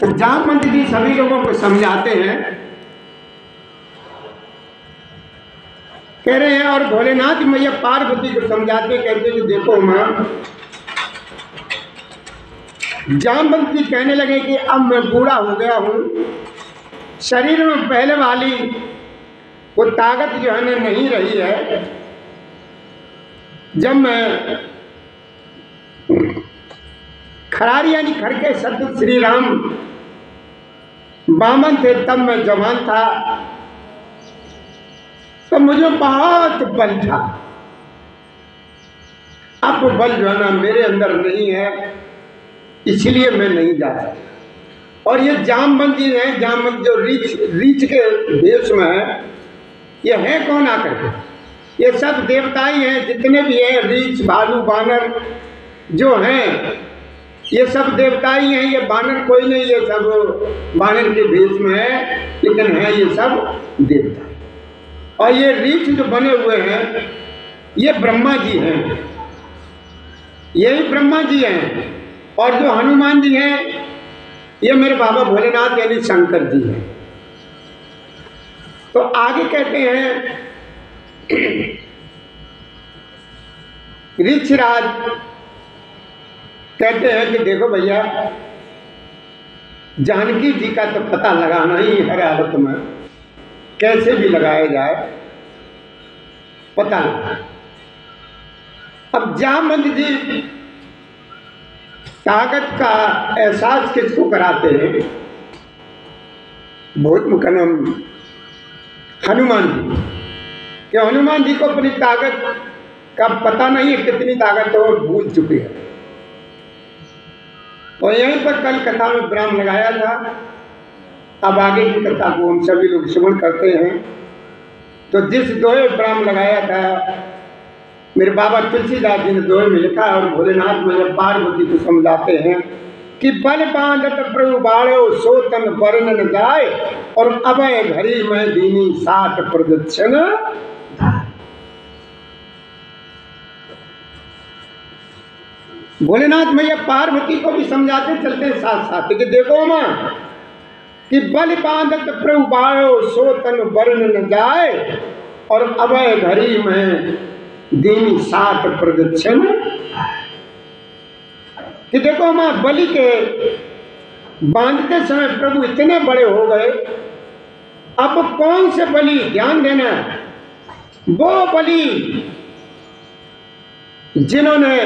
तो जामवंत जी सभी लोगों को समझाते हैं, कह रहे हैं, और भोलेनाथ मैया पार्वती को समझाते कहते कि देखो मां, जामवंत जी कहने लगे कि अब मैं बूढ़ा हो गया हूं, शरीर में पहले वाली वो ताकत जो है नहीं रही है। जब मैं खरारी यानी खर के सतुत श्री राम बामन थे, तब मैं जवान था, तो मुझे बहुत बल था। अब वो बल जो है ना मेरे अंदर नहीं है, इसलिए मैं नहीं जा सकता। और ये जामवंत जी हैं, जामवंत जो रीछ के देश में है, ये है कौन आकर के? ये सब देवता ही हैं, जितने भी हैं, रीछ भालू बानर जो हैं, ये सब देवता ही हैं। ये बानर कोई नहीं, ये सब बानर के भेष में है, लेकिन है ये सब देवता। और ये रीछ जो बने हुए हैं, ये ब्रह्मा जी हैं, यही ब्रह्मा जी हैं। और जो हनुमान जी हैं, ये मेरे बाबा भोलेनाथ यानी शंकर जी हैं। तो आगे कहते हैं, ऋक्षराज कहते हैं कि देखो भैया, जानकी जी का तो पता लगाना ही हर हालत में, कैसे भी लगाया जाए पता लगा। अब जामवंत जी ताकत का एहसास किसको कराते हैं? बहुत मुकरम हनुमान जी, कि हनुमान जी को अपनी ताकत का पता नहीं है, कितनी ताकत है वो भूल चुके हैं। और यहीं पर कल कथा में विराम लगाया था। अब आगे की कथा को हम सभी लोग श्रवण करते हैं। तो जिस दोहे विराम लगाया था, मेरे बाबा तुलसीदास जी ने दोहे में लिखा है, और भोलेनाथ मैया पार्वती को समझाते हैं कि बल बांधत प्रभु बाड़ो सो तन वर्ण न जाए, और अभय घड़ी में दीनी 60 प्रदक्षिण। भोलेनाथ मैया पार्वती को भी समझाते चलते साथ साथ कि देखो मां, कि बल बांधत प्रभु बाड़ो सो तन वर्ण न जाए, और अभय घड़ी में दीनी 60 प्रदक्षिण। कि देखो मां, बलि के बांधते समय प्रभु इतने बड़े हो गए, अब कौन से बलि? ध्यान देना, वो बलि जिन्होंने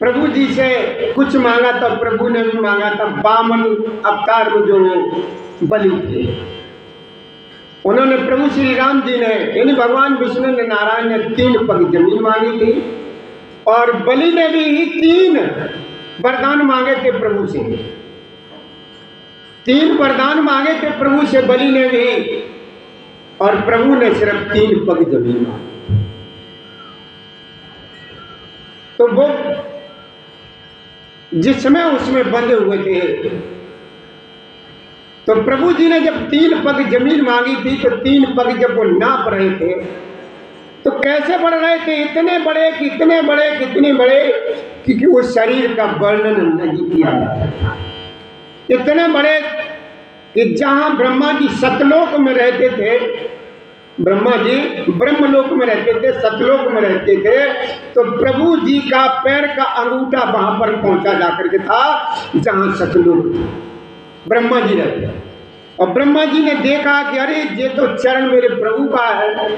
प्रभु जी से कुछ मांगा था, प्रभु ने भी मांगा था। वामन अवतार में जो बलि थे, उन्होंने प्रभु श्री राम जी ने यानी भगवान विष्णु ने, नारायण ने 3 पग जमीन मांगी थी, और बलि ने भी 3 वरदान मांगे थे प्रभु से। 3 वरदान मांगे थे प्रभु से बलि ने भी, और प्रभु ने सिर्फ 3 पग जमीन मांगी। तो वो जिसमें उसमें बंधे हुए थे, तो प्रभु जी ने जब 3 पग जमीन मांगी थी, तो 3 पग जब वो नाप रहे थे, तो कैसे बढ़ रहे थे? इतने बड़े, कितने बड़े, कितने बड़े, क्योंकि उस शरीर का वर्णन नहीं किया जाता। इतने बड़े कि जहां ब्रह्मा जी सतलोक में रहते थे, ब्रह्मा जी ब्रह्मलोक में रहते थे, सतलोक में रहते थे, तो प्रभु जी का पैर का अंगूठा वहां पर पहुंचा जाकर के था जहां सतलोक था, ब्रह्मा जी रहते। और ब्रह्मा जी ने देखा कि अरे ये तो चरण मेरे प्रभु का है,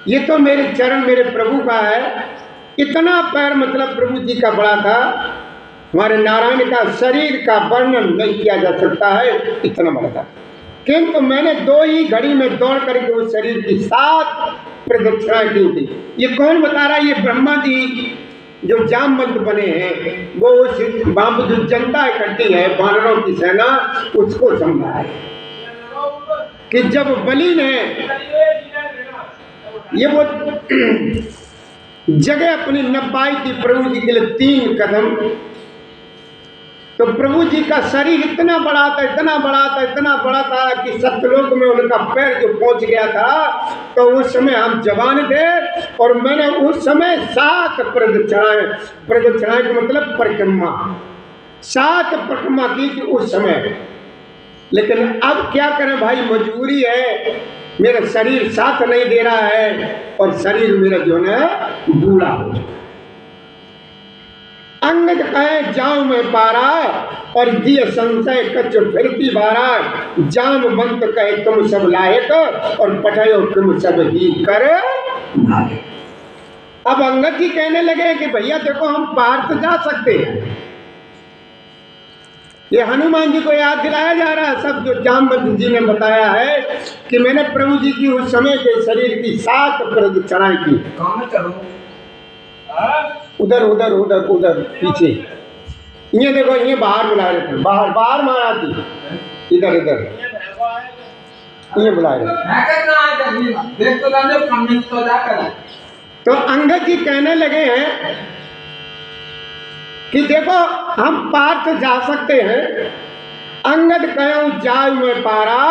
ये तो मेरे चरण मेरे प्रभु का है। इतना पैर मतलब प्रभु जी का बड़ा था, हमारे नारायण का शरीर का वर्णन नहीं किया जा सकता है, इतना बड़ा था। किंतु मैंने 2 ही घड़ी में दौड़ करके उस शरीर की 7 प्रदक्षिणाएं की थी। ये कौन बता रहा है? ये ब्रह्मा जी जो जामवंत बने हैं, वो उस वहां पर जो जनता इकट्ठी है, वानरों की सेना, उसको समझा है कि जब बलि ने ये वो जगह अपनी न पाई थी प्रभु जी के लिए 3 कदम, तो प्रभु जी का शरीर इतना बड़ा था, इतना बड़ा था, इतना बड़ा था कि सतलोक में उनका पैर जो पहुंच गया था, तो उस समय हम जवान थे, और मैंने उस समय 7 प्रदक्षिणाएं का मतलब परिक्रमा, 7 परिक्रमा की थी उस समय। लेकिन अब क्या करें भाई, मजबूरी है, मेरा शरीर साथ नहीं दे रहा है और शरीर मेरा जो है बूढ़ा हो। अंगद कहे जाऊं मैं पारा और दिए संशय कच फिरती बारा, जाम बंत कहे तुम सब लायक और पठायो तुम सब ही कर। अब अंगद जी कहने लगे कि भैया देखो हम पार तो जा सकते हैं, ये हनुमान जी को याद दिलाया जा रहा है सब, जो जामवंत जी ने बताया है कि मैंने प्रभु जी की उस समय के शरीर की 7 प्रदक्षिणाएं की। उधर उधर उधर उधर पीछे, ये देखो, ये बाहर बुला रहे थे, बाहर बाहर मारा थी, इधर इधर ये बुला रहे। तो अंगद जी कहने लगे हैं कि देखो हम पार तो जा सकते हैं। अंगद कहो जाय में पारा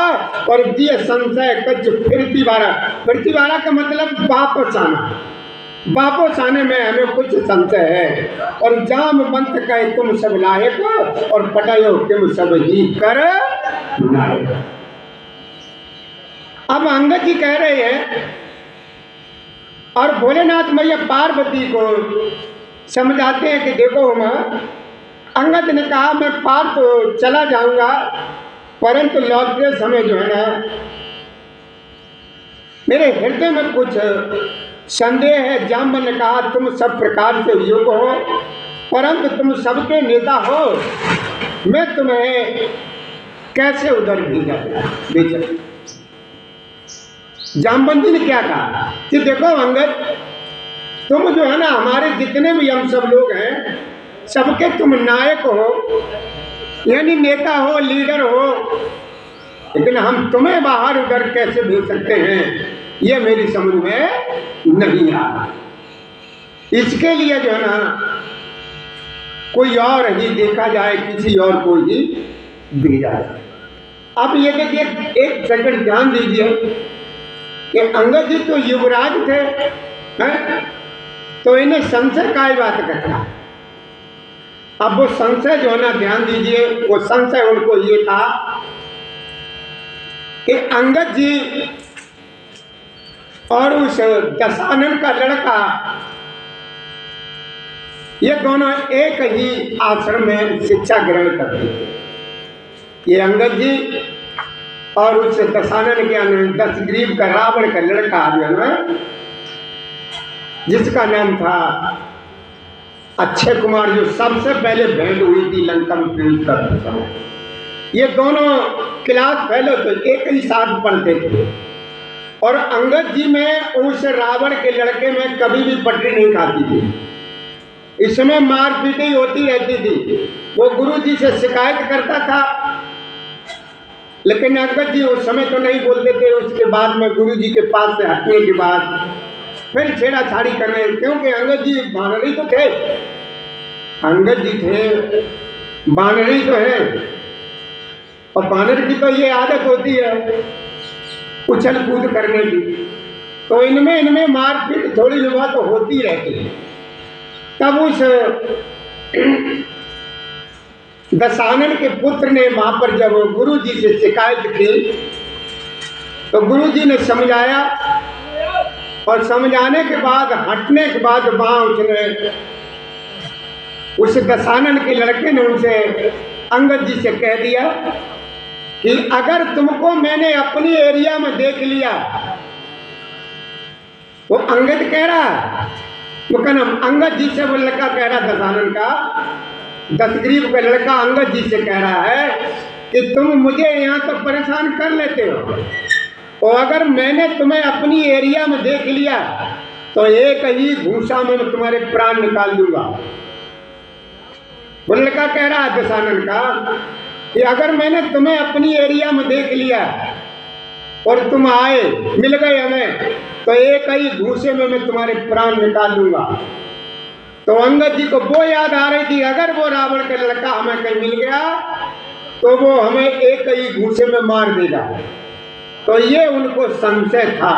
और दिए संशय कच फिरती बारा। फिरती बारा का मतलब वापस आना, वापस आने में हमें कुछ संशय है। और जाम बंत कहे तुम सब लायक और पटायो तुम सब ही कर लायक। अब अंगद जी कह रहे हैं और भोलेनाथ मैया पार्वती को समझाते हैं कि देखो मां, अंगद ने कहा मैं पार तो चला जाऊंगा, परंतु लौटते समय जो है ना मेरे हृदय में कुछ संदेह है। जाम्बन ने कहा तुम सब प्रकार से युग हो, परंतु तुम सबके नेता हो, मैं तुम्हें कैसे उधर भेजा। जाम्बन जी ने क्या कहा कि देखो अंगद, तुम जो है ना हमारे जितने भी हम सब लोग हैं सबके तुम नायक हो, यानी नेता हो, लीडर हो, लेकिन हम तुम्हें बाहर उधर कैसे भेज सकते हैं, ये मेरी समझ में नहीं आ रहा। इसके लिए जो है ना कोई और ही देखा जाए, किसी और को ही भेजा जाए। अब ये देखिए, एक सेकंड ध्यान दीजिए कि अंगद जी तो युवराज थे, हैं? तो इन्हें संशय काय बात करता। अब वो संशय जो है ना, ध्यान दीजिए, वो संशय उनको ये था कि अंगद जी और उस दशानन का लड़का, ये दोनों एक ही आश्रम में शिक्षा ग्रहण करते थे। ये अंगद जी और उस दशानन के 10 ग्रीव का रावण का लड़का जो है, जिसका नाम था अक्षय कुमार, जो सबसे पहले भेंट हुई थी लंका में प्रवेश करते समय, ये दोनों क्लास फेलो थे, एक ही साथ पढ़ते थे। और अंगद जी में उस रावण के लड़के में कभी भी पटरी नहीं खाती थी। इस समय मारपीट ही होती रहती थी। वो गुरु जी से शिकायत करता था, लेकिन अंगद जी उस समय तो नहीं बोलते थे। उसके बाद में गुरु जी के पास से हटने के बाद फिर छेड़ाछाड़ी करने, क्योंकि अंगद जी बानरी तो थे, अंगद जी थे बानरी तो है, और बानर की तो ये आदत होती है उछल कूद करने की, तो इनमें मारपीट थोड़ी बहुत तो होती रहती है। तब उस दशानन के पुत्र ने वहां पर जब गुरु जी से शिकायत की, तो गुरु जी ने समझाया, और समझाने के बाद हटने के बाद वहां उसने उस दशानन के लड़के ने उनसे अंगद जी से कह दिया कि अगर तुमको मैंने अपनी एरिया में देख लिया, वो अंगद कह रहा, वो कहना अंगद जी से, वो लड़का कह रहा दशानन का, 10 ग्रीव का लड़का अंगद जी से कह रहा है कि तुम मुझे यहाँ तो परेशान कर लेते हो, और अगर मैंने तुम्हें अपनी एरिया में देख लिया तो एक ही घूसा में मैं तुम्हारे प्राण निकाल दूंगा। वो लड़का कह रहा है दशानन का कि अगर मैंने तुम्हें अपनी एरिया में देख लिया और तुम आए, मिल गए हमें, तो एक ही घूसे में मैं तुम्हारे प्राण निकाल दूंगा। तो अंगद जी को वो याद आ रही थी, अगर वो रावण का लड़का हमें कहीं मिल गया तो वो हमें एक ही घूसे में मार देगा। तो ये उनको संशय था।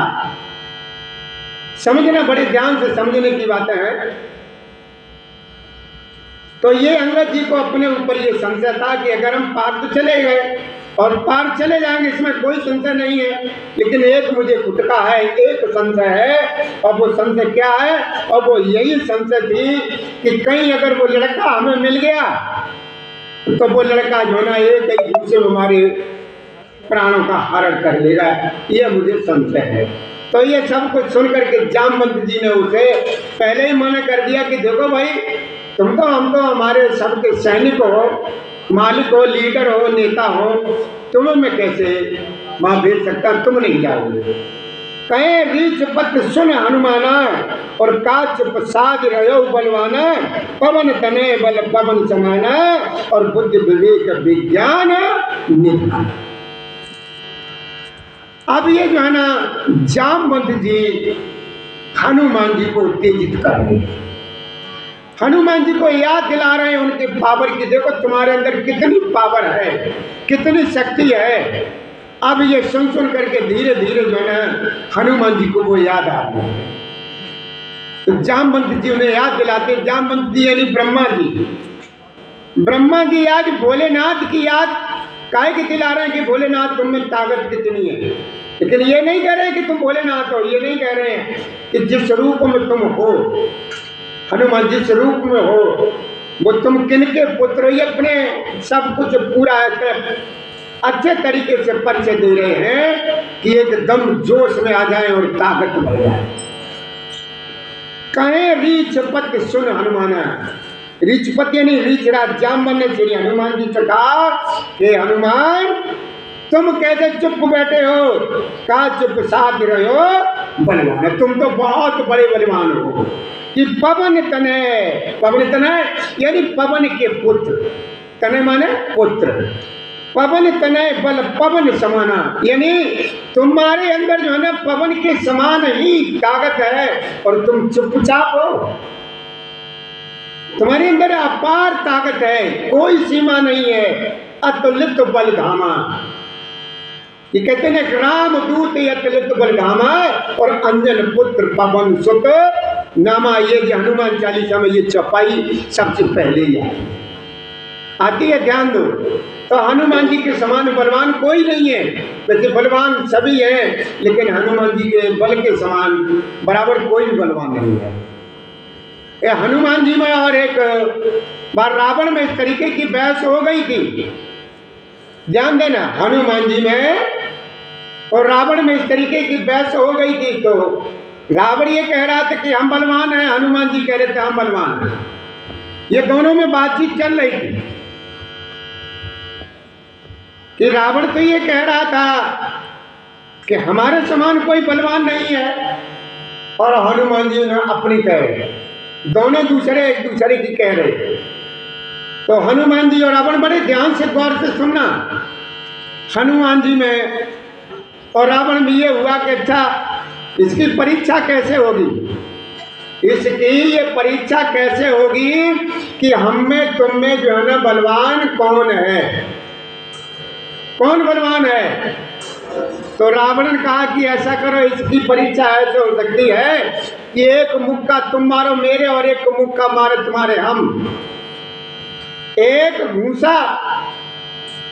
समझना, बड़े ध्यान से समझने की बातें हैं। तो ये अंगद जी को अपने ऊपर ये संशय था कि अगर हम पार तो चले गए और पार चले जाएंगे, इसमें कोई संशय नहीं है, लेकिन एक मुझे खुटका है, एक संशय है। और वो संशय क्या है? और वो यही संशय थी कि कहीं अगर वो लड़का हमें मिल गया तो वो लड़का जो ना एक ही दूसरे में हमारे प्राणों का हरण कर लेगा, ये मुझे संशय है। तो ये सब कुछ सुन करके जामवंत जी ने उसे पहले ही मना कर दिया कि देखो भाई, तुम तो हम तो हमारे सबके सैनिक हो, मालिक हो, लीडर हो, नेता हो, तुम्हें मैं कैसे वहां भेज सकता, तुम नहीं जाओगे। कहे रीच पत सुन हनुमाना और काच साध रहो बलवाना, पवन तने बल पवन समाना और बुद्धि विवेक विज्ञान निधान। अब ये जो है ना जामवंत जी हनुमान जी को उत्तेजित कर रहे हैं, हनुमान जी को याद दिला रहे हैं उनके पावर की, देखो तुम्हारे अंदर कितनी पावर है, कितनी शक्ति है। अब ये सुन सुन करके धीरे धीरे जो है ना हनुमान जी को वो याद आ रहा है। तो जामवंत जी उन्हें याद दिलाते, जामवंत जी यानी ब्रह्मा जी, ब्रह्मा जी आज भोलेनाथ की याद काहे की दिला रहे हैं कि भोलेनाथ तुम में ताकत कितनी है, लेकिन ये नहीं कह रहे कि तुम भोलेनाथ हो, ये नहीं कह रहे हैं कि जिस रूप में तुम हो, हनुमान जिस रूप में हो वो तुम किनके पुत्र हो, ये अपने सब कुछ पूरा अच्छे तरीके से परिचय दे रहे हैं कि एकदम जोश में आ जाए और ताकत बढ़ जाए। कहे रीछ पत सुन हनुमाना, रीछपत यानी रीछ राज जामवंत ने श्री हनुमान जी से कहा कि हनुमान तुम कैसे चुप बैठे हो, कहा चुप साध रहे हो बलवान, तुम तो बहुत बड़े बलवान हो। कि पवन तने, पवन तने यानी पवन के पुत्र, तने माने पुत्र, पवन तने बल पवन समाना, यानी तुम्हारे अंदर जो है ना पवन के समान ही ताकत है और तुम चुपचाप हो, तुम्हारे अंदर अपार ताकत है, कोई सीमा नहीं है। अतुलित बलधामा, ये कहते हैं राम दूत अतुलित बलधामा और अंजन पुत्र पवन सुत नामा। ये जो हनुमान चालीसा में ये चौपाई सबसे पहले ही आती है, ध्यान दो। तो हनुमान जी के समान बलवान कोई नहीं है, वैसे बलवान सभी हैं, लेकिन हनुमान जी के बल के समान बराबर कोई भी बलवान नहीं है। ये हनुमान जी में और एक बार रावण में इस तरीके की बहस हो गई थी, ध्यान देना, हनुमान जी में और रावण में इस तरीके की बहस हो गई थी। तो रावण ये कह रहा था कि हम बलवान हैं, हनुमान जी कह रहे थे हम बलवान हैं, ये दोनों में बातचीत चल रही थी कि रावण तो ये कह रहा था कि हमारे समान कोई बलवान नहीं है, और हनुमान जी ने अपनी कह रहे, दोनों दूसरे एक दूसरे की कह रहे थे। तो हनुमान जी और रावण, बड़े ध्यान से गौर से सुनना, हनुमान जी में और रावण में ये हुआ कि अच्छा इसकी परीक्षा कैसे होगी, इसकी ये परीक्षा कैसे होगी कि हम में तुम में जो है ना बलवान कौन है, कौन बलवान है। तो रावण ने कहा कि ऐसा करो, इसकी परीक्षा ऐसे हो सकती है कि एक मुक्का तुम मारो मेरे और एक मुक्का मारो तुम्हारे हम, एक घूसा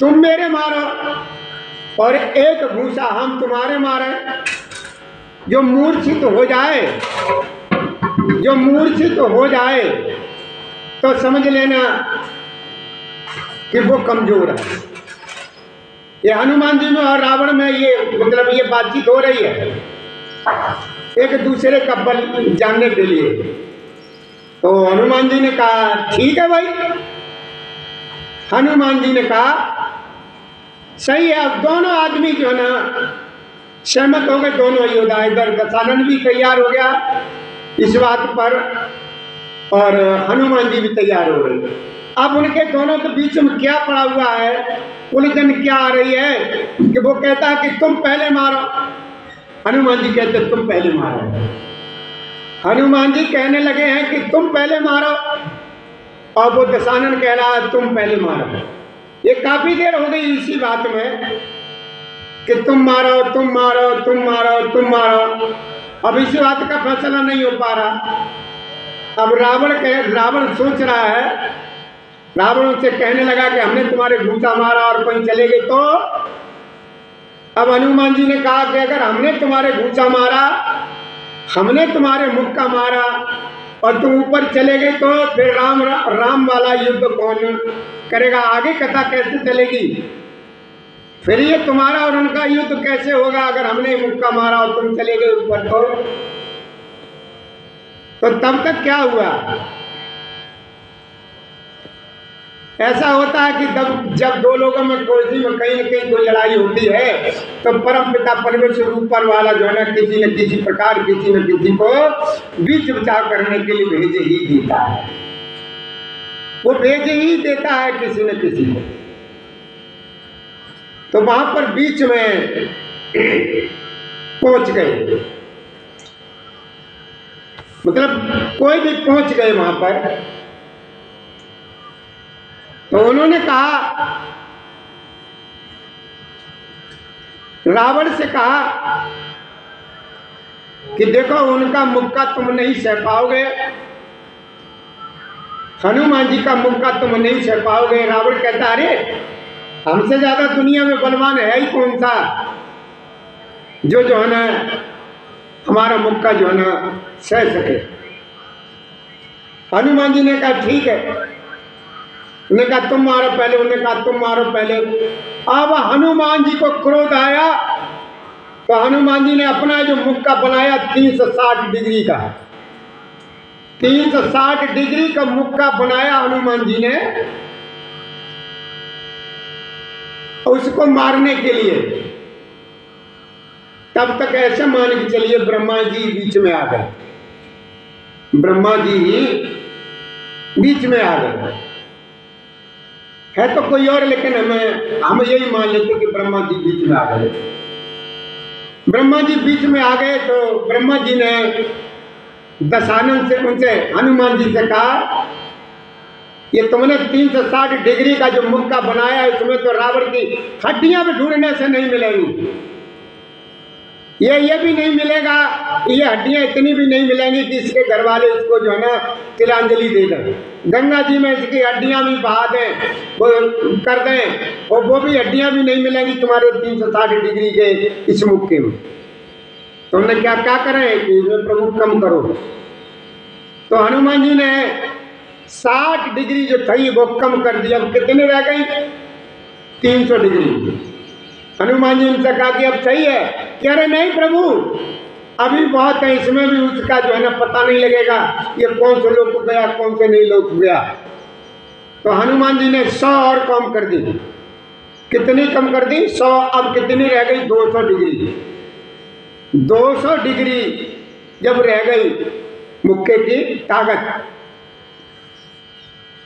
तुम मेरे मारो और एक घूसा हम तुम्हारे मारे। जो मूर्छित हो जाए, जो मूर्छित हो जाए तो समझ लेना कि वो कमजोर है। ये हनुमान जी में और रावण में ये मतलब ये बातचीत हो रही है एक दूसरे का बल जानने के लिए। तो हनुमान जी ने कहा ठीक है भाई, हनुमान जी ने कहा सही है। अब दोनों आदमी जो है ना सहमत हो गए, दोनों योद्धा, इधर दशानन भी तैयार हो गया इस बात पर और हनुमान जी भी तैयार हो गए। अब उनके दोनों के बीच में क्या पड़ा हुआ है, उलझन क्या आ रही है कि वो कहता है कि तुम पहले मारो, हनुमान जी कहते तुम पहले मारो। हनुमान जी कहने लगे हैं कि तुम पहले मारो और वो दशानन कह रहा है तुम पहले मारो। ये काफी देर हो गई इसी बात में कि तुम मारो तुम मारो तुम मारो तुम मारो, अब इसी बात का फैसला नहीं हो पा रहा। अब रावण सोच रहा है रावण उनसे कहने लगा कि हमने तुम्हारे घूसा मारा और कहीं चले गए तो। अब हनुमान जी ने कहा कि अगर हमने तुम्हारे घूसा मारा, हमने तुम्हारे मुख का मारा और तुम ऊपर चले गए तो फिर राम वाला युद्ध कौन करेगा? आगे कथा कैसे चलेगी? फिर ये तुम्हारा और उनका युद्ध कैसे होगा अगर हमने मुख का मारा और तुम चले गए ऊपर तो तब तक क्या हुआ? ऐसा होता है कि जब दो लोगों में कोई में कहीं न कहीं कोई लड़ाई होती है तो परम पिता परमेश्वर ऊपर वाला जो है ना किसी न किसी प्रकार किसी न किसी को बीच बचाव करने के लिए भेज ही देता है। वो भेज ही देता है किसी न किसी को। तो वहां पर बीच में पहुंच गए, मतलब कोई भी पहुंच गए वहां पर। तो उन्होंने कहा, रावण से कहा कि देखो उनका मुख का तुम नहीं सह पाओगे, हनुमान जी का मुख का तुम नहीं सह पाओगे। रावण कहता अरे हमसे ज्यादा दुनिया में बलवान है ही कौन सा जो है ना हमारा मुख का जो है ना सह सके। हनुमान जी ने कहा ठीक है। उन्होंने कहा तुम मारो पहले, उन्होंने कहा तुम मारो पहले। अब हनुमान जी को क्रोध आया तो हनुमान जी ने अपना जो मुख का बनाया 360 डिग्री का, 360 डिग्री का मुख का बनाया हनुमान जी ने उसको मारने के लिए। तब तक ऐसे मान के चलिए ब्रह्मा जी बीच में आ गए, ब्रह्मा जी बीच में आ गए। है तो कोई और लेकिन हम यही मान लेते कि ब्रह्मा जी बीच में आ गए। ब्रह्मा जी बीच में आ गए तो ब्रह्मा जी ने दशानन से उनसे हनुमान जी से कहा ये तुमने 360 डिग्री का जो मुख का बनाया है इसमें तो रावण की हड्डियां भी ढूंढने से नहीं मिलेंगी, ये भी नहीं मिलेगा, ये हड्डियां इतनी भी नहीं मिलेंगी कि इसके घर वाले इसको जो है ना तिलांजलि दे दें, गंगा जी में इसकी हड्डियां भी बहा दें, वो कर दें, और वो भी हड्डियां भी नहीं मिलेंगी तुम्हारे 360 डिग्री के इस मुख के में। तो उन्होंने क्या क्या करें कि प्रभु कम करो। तो हनुमान जी ने 60 डिग्री जो थी वो कम कर दिया। अब कितने रह गई? 300 डिग्री। हनुमान जी उनसे कहा कि अब सही है? कह रहे नहीं प्रभु अभी बहुत है, इसमें भी उसका जो है ना पता नहीं लगेगा ये कौन से लोग को गया कौन से नहीं लोग को गया। तो हनुमान जी ने 100 और कम कर दी। कितनी कम कर दी? 100। अब कितनी रह गई? 200 डिग्री। 200 डिग्री जब रह गई मुक्के की ताकत,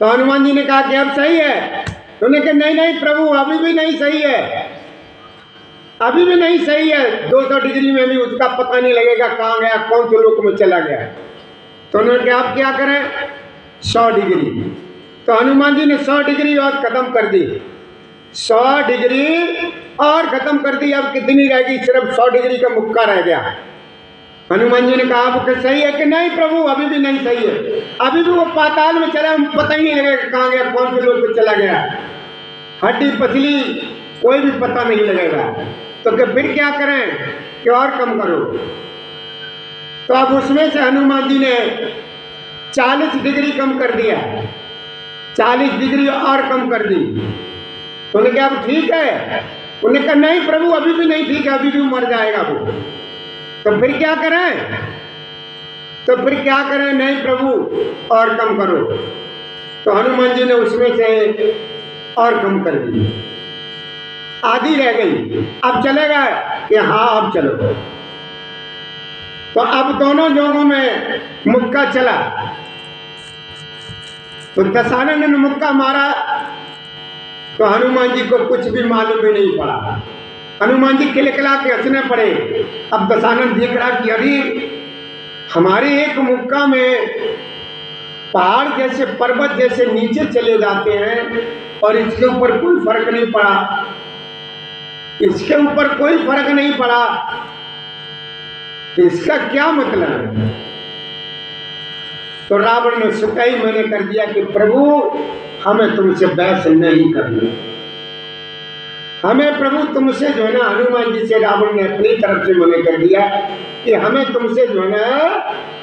तो हनुमान जी ने कहा कि अब सही है? तो उन्होंने कहा नहीं नहीं प्रभु अभी भी नहीं सही है, अभी भी नहीं सही है। 200 डिग्री में भी उसका पता नहीं लगेगा कहाँ गया कौन से लोक में चला गया। तो उन्होंने कहा आप क्या करें? 100 डिग्री। तो हनुमान जी ने 100 डिग्री और खत्म कर दी, 100 डिग्री और खत्म कर दी। अब कितनी रह गई? सिर्फ 100 डिग्री का मुक्का रह गया। हनुमान जी ने कहा आपको सही है कि नहीं प्रभु अभी भी नहीं सही है, अभी भी वो पाताल में चला, पता ही नहीं लगेगा कहाँ गया कौन से लोग पे चला गया, हड्डी पसली कोई भी पता नहीं लगेगा। तो फिर क्या करें कि और कम करो। तो अब उसमें से हनुमान जी ने 40 डिग्री कम कर दिया, 40 डिग्री और कम कर दी। तो उन्होंने कहा अब ठीक है? उन्होंने कहा नहीं प्रभु अभी भी नहीं ठीक है, अभी भी मर जाएगा वो। तो फिर क्या करें? तो फिर क्या करें? नहीं प्रभु और कम करो। तो हनुमान जी ने उसमें से और कम कर दी, आधी रह गई। अब चलेगा कि हाँ अब चलो। तो अब दोनों जोगों में मुक्का चला। तो दशानन ने मुक्का मारा तो हनुमान जी को कुछ भी मालूम भी नहीं पड़ा। हनुमान जी खिलखिला के हंसने पड़े। अब दशानन देख रहा कि अरे हमारे एक मुक्का में पहाड़ जैसे पर्वत जैसे नीचे चले जाते हैं और इसके ऊपर कोई फर्क नहीं पड़ा, इसके ऊपर कोई फर्क नहीं पड़ा, इसका क्या मतलब है? तो रावण ने स्वतः ही मैंने कर दिया कि प्रभु हमें तुमसे बहस नहीं करनी, हमें प्रभु तुमसे जो है ना, हनुमान जी से रावण ने अपनी तरफ से मना कर दिया कि हमें तुमसे जो है ना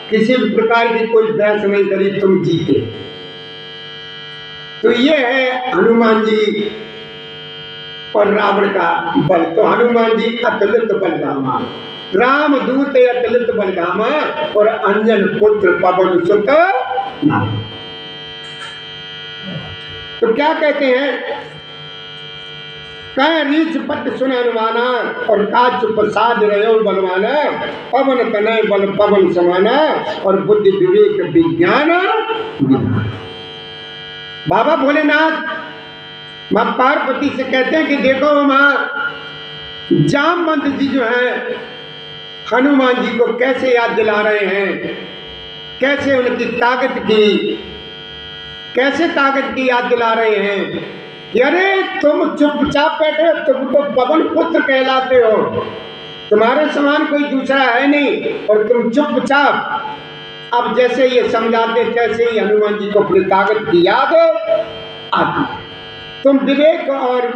किसी भी प्रकार की कोई बहस नहीं करी, तुम जीते। तो ये है हनुमान जी और रावण का बल। तो हनुमान जी अतुलित बलधामा, राम दूत अतुलित बलधामा और अंजन पुत्र पवन सुत नाम। तो क्या कहते हैं, कह रीछ पट सुन हनुमाना और काच प्रसाद रहो बलवाना, पवन तनय बल पवन समाना और बुद्धि विवेक विज्ञान। बाबा भोलेनाथ माँ पार्वती से कहते हैं कि देखो माँ, जामवंत जी जो है हनुमान जी को कैसे याद दिला रहे हैं, कैसे उनकी ताकत की, कैसे ताकत की याद दिला रहे हैं कि अरे तुम चुपचाप बैठे, तुम तो पवन पुत्र कहलाते हो, तुम्हारे समान कोई दूसरा है नहीं, और तुम चुपचाप। अब जैसे ये समझाते तैसे ही हनुमान जी को अपनी ताकत की याद आती। तुम विवेक और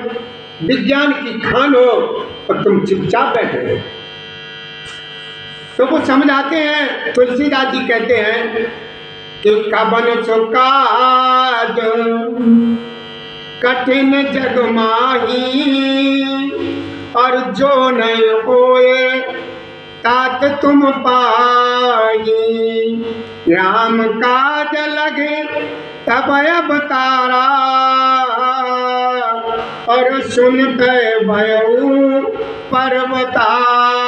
विज्ञान की खान हो और तुम चुपचाप बैठे हो। तो वो समझाते हैं, तुलसीदास जी कहते हैं कि कबन सुकाज कठिन जग माही और जो नहीं होए तात तुम पाई, राम काज लगे तब अवतारा और सुनते भयऊ पर्वताकार।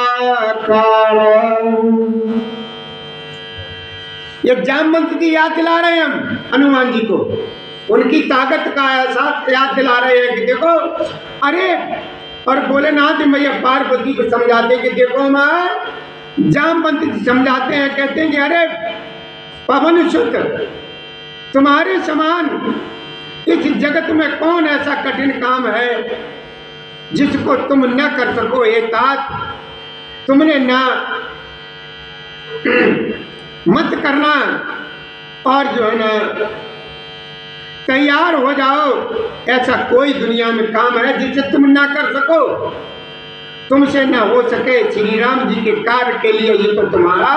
ये जामवंत की याद दिला रहे हैं हम हनुमान जी को, उनकी ताकत का एहसास याद दिला रहे हैं कि देखो अरे, और भोलेनाथ मैया पार्वती को समझाते कि देखो माँ, जामवंत जी समझाते हैं, कहते हैं कि अरे पवन सुत, तुम्हारे समान इस जगत में कौन ऐसा कठिन काम है जिसको तुम न कर सको। हे तात, तुमने ना मत करना और जो है ना तैयार हो जाओ, ऐसा कोई दुनिया में काम है जिसे तुम ना कर सको, तुमसे ना हो सके। श्री राम जी के कार्य के लिए ये तो तुम्हारा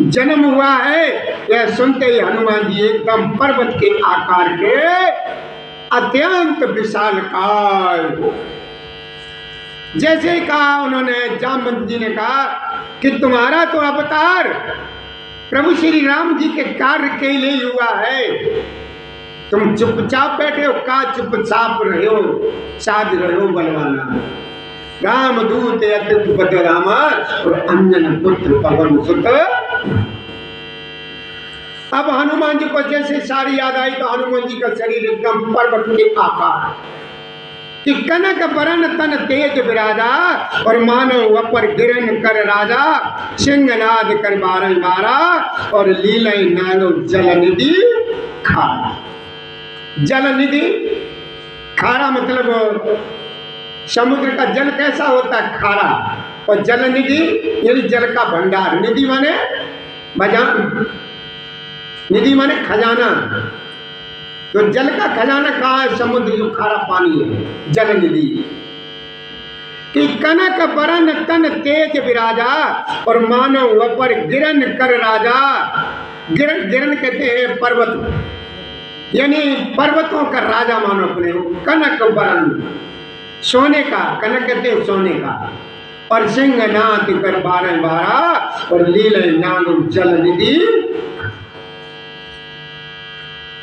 जन्म हुआ है। यह सुनते ही हनुमान जी एकदम पर्वत के आकार के अत्यंत विशालकाय, जैसे ही कहा उन्होंने, जामवंत जी ने कहा कि तुम्हारा तो अवतार प्रभु श्री राम जी के कार्य के लिए हुआ है, तुम चुपचाप बैठे हो, का चुपचाप रहे हो, साध रहे हो बलवाना। राम दूत अतुलित बलधामा और अंजन पुत्र पवन सुत। अब हनुमान जी को जैसे सारी याद आई तो हनुमान जी का शरीर एकदम पर्वत के आकार कि कनक बरन तन तेज विराजा और मानव अपर गिरन कर राजा, सिंहनाद कर बारह बारा और लीलय नानो जलनिधि खारा। जलनिधि खारा मतलब समुद्र का जल कैसा होता है, खारा, और जलनिधि यानी जल का भंडार। निधि माने बजान, निधि माने खजाना। तो जल का खजाना कहाँ है, समुद्र जो खारा पानी है, जल निधि। कि कनक बरन तन तेज विराजा और मानव पर गिरन कर राजा। गिरन, गिरन कहते हैं पर्वत, यानी पर्वतों का राजा मानो अपने को। कनक बरन सोने का, कनक कहते हैं सोने का, और सिंहनाद कर बारह बारा और लीलय नानु जल निधि।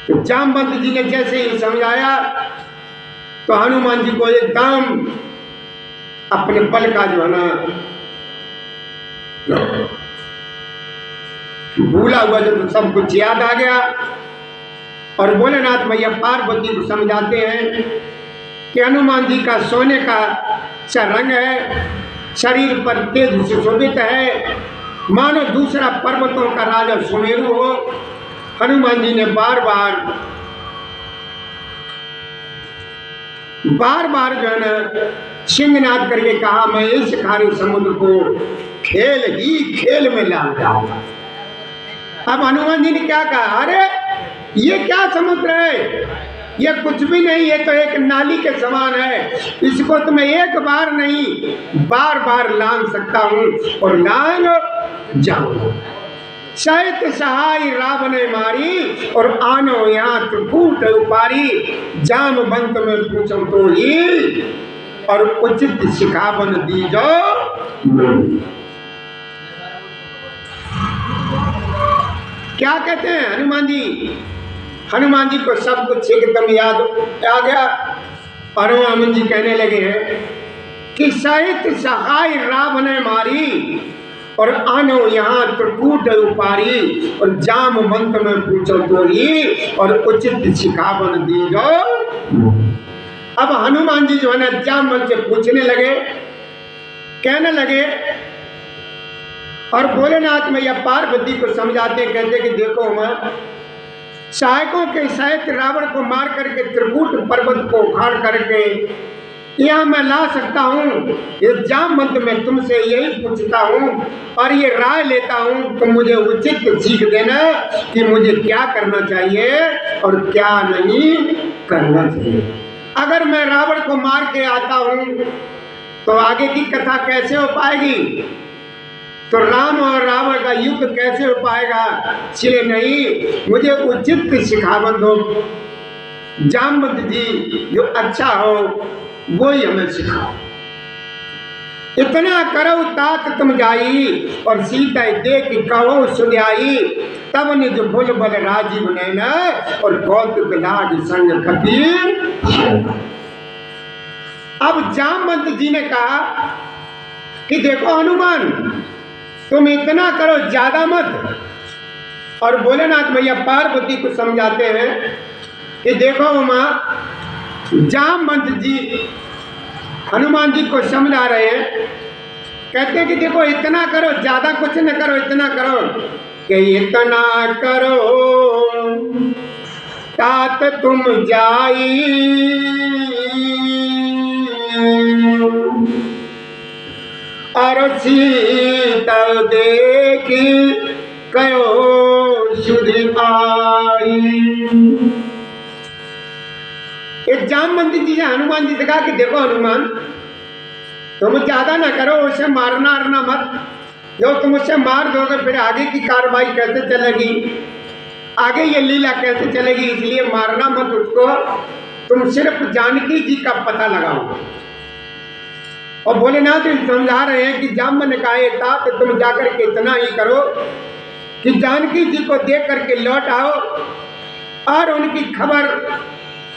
तो जामवंत जी ने जैसे ही समझाया तो हनुमान जी को एकदम अपने बल का जो है ना भूला हुआ जब सब कुछ याद आ गया। और भोलेनाथ मैया पार्वती को समझाते हैं कि हनुमान जी का सोने का सा रंग है, शरीर पर तेज सुशोभित है, मानो दूसरा पर्वतों का राजा सुमेरु हो। हनुमान जी ने बार बार जो है ना सिंहनाद करके कहा, मैं इस खारे समुद्र को खेल ही खेल में ला जाऊंगा। अब हनुमान जी ने क्या कहा, अरे ये क्या समुद्र है, ये कुछ भी नहीं, ये तो एक नाली के समान है, इसको तो मैं एक बार नहीं बार बार लांग सकता हूँ और लांग जाऊंगा। सहित सहाय रावण मारी और आनो यहाँ त्रिकूट उपारी, जाम बंत में पूछो तो ही और उचित शिखावन दीजो। क्या कहते हैं हनुमान जी, हनुमान जी को सब कुछ एकदम याद आ गया और हनुमान जी कहने लगे हैं कि सहित सहाय रावण मारी और आनो यहाँ त्रिकूट उपारी और जाम मंत्र में पूछो तो ही और उचित शिखावन दीजो। अब हनुमान जी जो है ना जाम मंत्र से पूछने लगे, कहने लगे और भोलेनाथ मैया पार्वती को समझाते, कहते कि देखो मां, सहायकों के सहित रावण को मार करके त्रिकूट पर्वत को उखाड़ करके यहाँ मैं ला सकता हूँ। ये जाम मंत्र में तुमसे यही पूछता हूँ और ये राय लेता हूँ, तो मुझे उचित सीख देना कि मुझे क्या करना चाहिए और क्या नहीं करना चाहिए। अगर मैं रावण को मार के आता हूँ तो आगे की कथा कैसे हो पाएगी, तो राम और रावण का युद्ध कैसे हो पाएगा, इसलिए नहीं, मुझे उचित शिखावन दो। जामवंत जी जो अच्छा हो वो ही हमें सिखाओ। इतना करो तात तुम जाई और सीता देख कहो सुध्याई, तब निज भुल बल राजीव नैना और कौतुक लाग संग कपीर। अब जामवंत जी ने कहा कि देखो हनुमान, तुम इतना करो, ज्यादा मत। और भोलेनाथ मैया पार्वती को समझाते हैं कि देखो मां, जामवंत जी हनुमान जी को समझा रहे हैं, कहते हैं कि देखो इतना करो, ज्यादा कुछ न करो, इतना करो कि इतना करो तात तुम जाई और सीता देखी कहो सुधि आई। एक जामवंत जी ने हनुमान जी से कहा कि देखो हनुमान, तुम ज्यादा ना करो, उसे मारना मत, जो तुम उसे मार दोगे फिर आगे की कार्रवाई कैसे चलेगी, आगे ये लीला कैसे चलेगी, इसलिए मारना मत उसको, तुम सिर्फ जानकी जी का पता लगाओ। और भोलेनाथ समझा रहे हैं कि जामवंत ने कहा तो तुम जाकर के इतना ही करो कि जानकी जी को देख करके लौट आओ और उनकी खबर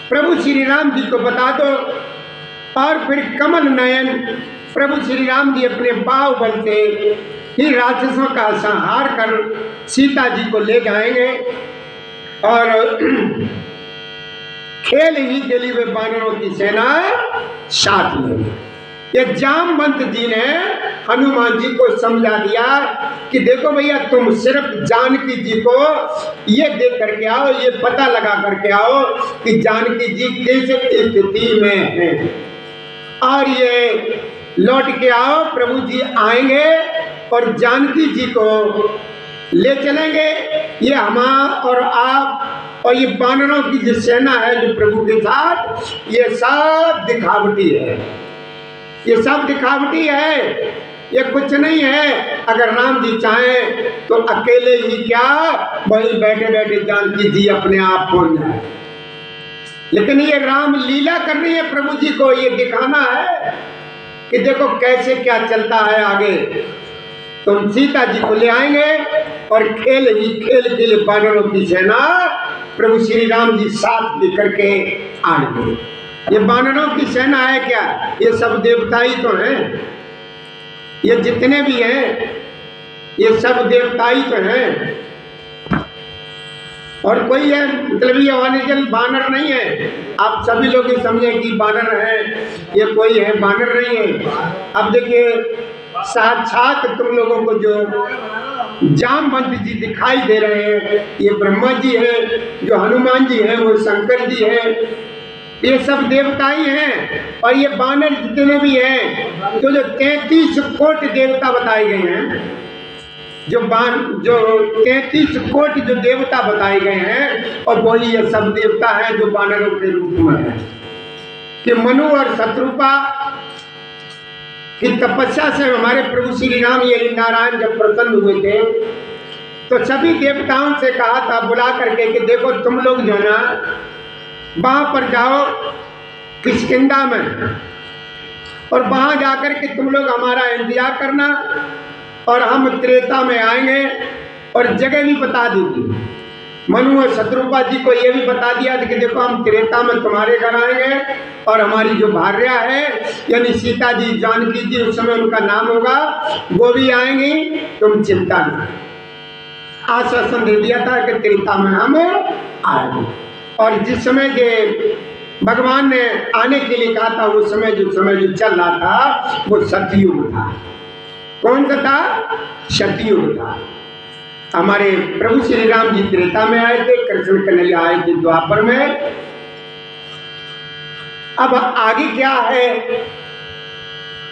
प्रभु श्री राम जी को बता दो, और फिर कमल नयन प्रभु श्री राम जी अपने बाहुबल से ही राक्षसों का संहार कर सीता जी को ले जाएंगे और खेल ही के लिए वे बानरों की सेना साथ लेंगे। ये जामवंत जी ने हनुमान जी को समझा दिया कि देखो भैया, तुम सिर्फ जानकी जी को ये देख करके आओ, ये पता लगा करके आओ कि जानकी जी किस स्थिति में है, और ये लौट के आओ, प्रभु जी आएंगे और जानकी जी को ले चलेंगे। ये हम और आप और ये बानरों की जो सेना है जो प्रभु के साथ, ये सब दिखावटी है, ये सब दिखावटी है, ये कुछ नहीं है। अगर राम जी चाहें तो अकेले ही क्या, वहीं बैठे बैठे जानकी जी अपने आप पहुंच जाए, लेकिन ये राम लीला करनी है, प्रभु जी को ये दिखाना है कि देखो कैसे क्या चलता है आगे। तुम सीता जी को ले आएंगे और खेल ही खेल के लिए बानरों की सेना प्रभु श्री राम जी साथ लेकर के आएंगे। ये बानरों की सेना है क्या, ये सब देवता ही तो हैं, ये जितने भी हैं ये सब देवता ही तो हैं, और कोई है मतलब ये वाणिज्य बानर नहीं है। आप सभी लोग ये समझें कि बानर है, ये कोई है, बानर नहीं है। अब देखिए साक्षात तुम लोगों को जो जामवंत जी दिखाई दे रहे हैं, ये ब्रह्मा जी हैं, जो हनुमान जी हैं वो शंकर जी हैं, ये सब देवता ही हैं। और ये बानर जितने भी हैं तो जो 33 कोटि देवता बताए गए हैं, जो 33 कोटि जो देवता बताए गए हैं, और वही ये सब देवता हैं जो वानरों के रूप में है। कि मनु और शत्रुपा की तपस्या से हमारे प्रभु श्री राम यही नारायण जब प्रसन्न हुए थे, तो सभी देवताओं से कहा था बुला करके कि देखो तुम लोग जो ना वहां पर जाओ किष्किंधा में, और वहां जाकर के तुम लोग हमारा इंतजार करना, और हम त्रेता में आएंगे, और जगह भी बता दीजिए। मनु और शत्रुपा जी को यह भी बता दिया था कि देखो हम त्रेता में तुम्हारे घर आएंगे, और हमारी जो भार्या है यानी सीता जी, जानकी जी, उस समय उनका नाम होगा, वो भी आएंगी, तुम चिंता नहीं। आश्वासन दे दिया था कि त्रेता में हम आएंगे। और जिस समय के भगवान ने आने के लिए कहा था, उस समय जो चल रहा था वो सतयुग था। कौन सा था? सतयुग था। हमारे प्रभु श्री राम जी त्रेता में आए थे, कृष्ण कन्हैया आए थे द्वापर में। अब आगे क्या है?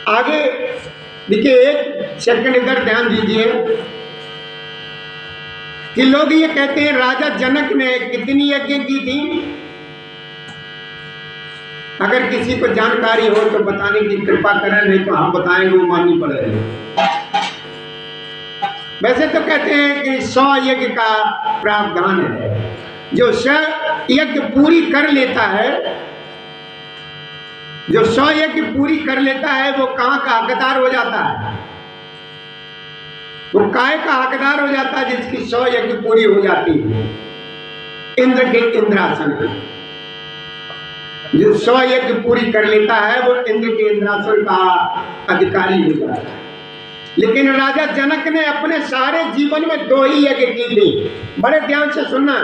आगे देखिए, एक सेकंड इधर ध्यान दीजिए कि लोग ये कहते हैं राजा जनक ने कितनी यज्ञ की थी। अगर किसी को जानकारी हो तो बताने की कृपा करें, नहीं तो हम बताएंगे, वो माननी पड़ेगी। वैसे तो कहते हैं कि 100 यज्ञ का प्रावधान है। जो 100 यज्ञ पूरी कर लेता है, जो 100 यज्ञ पूरी कर लेता है, वो कहाँ का हकदार हो जाता है? वो काय का हकदार हो जाता है जिसकी 100 यज्ञ पूरी हो जाती है? इंद्र के इंद्रासन। जो 100 यज्ञ पूरी कर लेता है वो इंद्र के इंद्रासन का अधिकारी हो जाता है। लेकिन राजा जनक ने अपने सारे जीवन में 2 ही यज्ञ की थी। बड़े ध्यान से सुनना,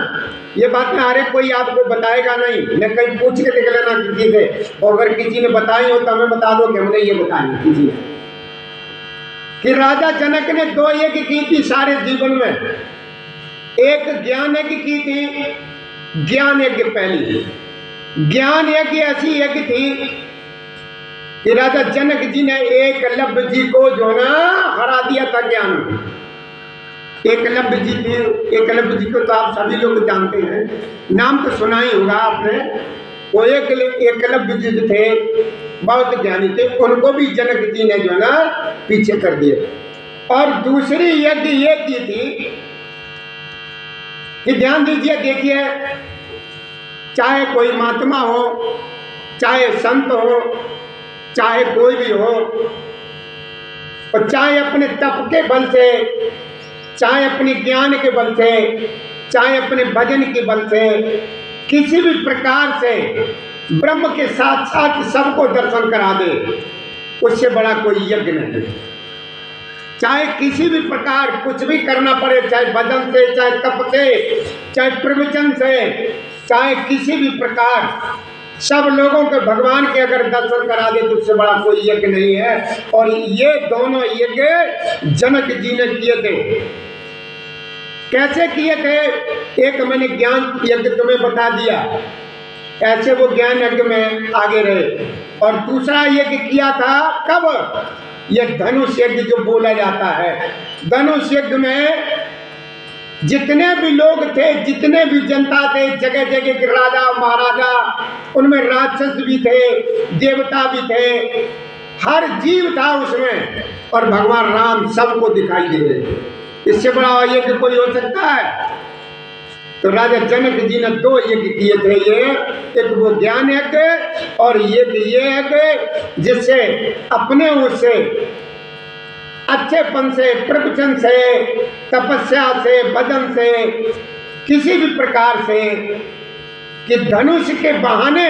ये बात में हरे कोई आपको बताएगा नहीं, न कहीं पूछ के देख लेना किसी से, और अगर किसी ने बताई हो तो हमें बता दो कि हमने ये बताई किसी ने। कि राजा जनक ने 2 यज्ञ की थी सारे जीवन में। एक ज्ञान यज्ञ की थी, ज्ञान यज्ञ पहली। ज्ञान यज्ञ ऐसी यज्ञ थी कि राजा जनक जी ने एकलव्य जी को जो ना हरा दिया था ज्ञान में। एकलव्य जी थे, एकलव्य जी को तो आप सभी लोग जानते हैं, नाम तो सुना ही होगा आपने। वो एकलव्य जी जो थे बहुत ज्ञानी थे, उनको भी जनक जी ने जो ना पीछे कर दिया। और दूसरी यज्ञ ये की थी कि ध्यान दीजिए, देखिए, चाहे कोई महात्मा हो, चाहे संत हो, चाहे कोई भी हो, और चाहे अपने तप के बल से, चाहे अपने ज्ञान के बल से, चाहे अपने भजन के बल से, किसी भी प्रकार से ब्रह्म के साथ साथ सबको दर्शन करा दे, उससे बड़ा कोई यज्ञ नहीं। चाहे किसी भी प्रकार कुछ भी करना पड़े, चाहे भजन से, चाहे तप से, चाहे प्रवचन से, चाहे किसी भी प्रकार सब लोगों के भगवान के अगर दर्शन करा दे तो उससे बड़ा कोई यज्ञ नहीं है। और ये दोनों यज्ञ जनक जी ने किए थे। कैसे किए थे? एक मैंने ज्ञान यज्ञ तुम्हें बता दिया, ऐसे वो ज्ञान यज्ञ में आगे रहे। और दूसरा यज्ञ किया था कब? ये धनुष यज्ञ जो बोला जाता है। धनुष यज्ञ में जितने भी लोग थे, जितने भी जनता थे, जगह जगह के राजा महाराजा, उनमें राक्षस भी थे, देवता भी थे, हर जीव था उसमें, और भगवान राम सबको दिखाई दे रहे थे। इससे बड़ा यज्ञ कोई हो सकता है? तो राजा जनक जी ने 2 यज्ञ किए थे। ये एक वो ज्ञान यज्ञ, और ये यज्ञ जिससे अपने उससे अच्छेपन से, प्रवचन से, तपस्या से, भजन से, किसी भी प्रकार से, कि धनुष के बहाने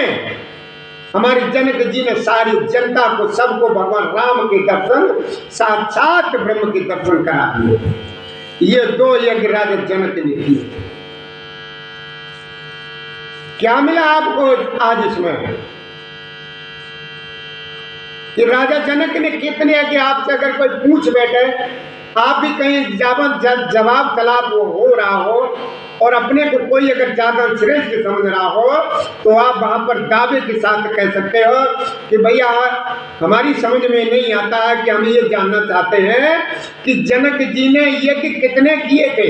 हमारे जनक जी ने सारी जनता को, सबको भगवान राम के दर्शन, साक्षात ब्रह्म के दर्शन करा दिए। ये 2 यज्ञ राजा जनक ने किए। क्या मिला आपको आज इसमें? कि राजा जनक ने कितने यज्ञ, आपसे अगर कोई पूछ बैठे, आप भी कहीं जवाब तलाब हो रहा हो और अपने को कोई अगर ज्यादा श्रेष्ठ समझ रहा हो तो आप वहां पर दावे के साथ कह सकते हो कि भैया हमारी समझ में नहीं आता है कि हम ये जानना चाहते हैं कि जनक जी ने यज्ञ कितने किए थे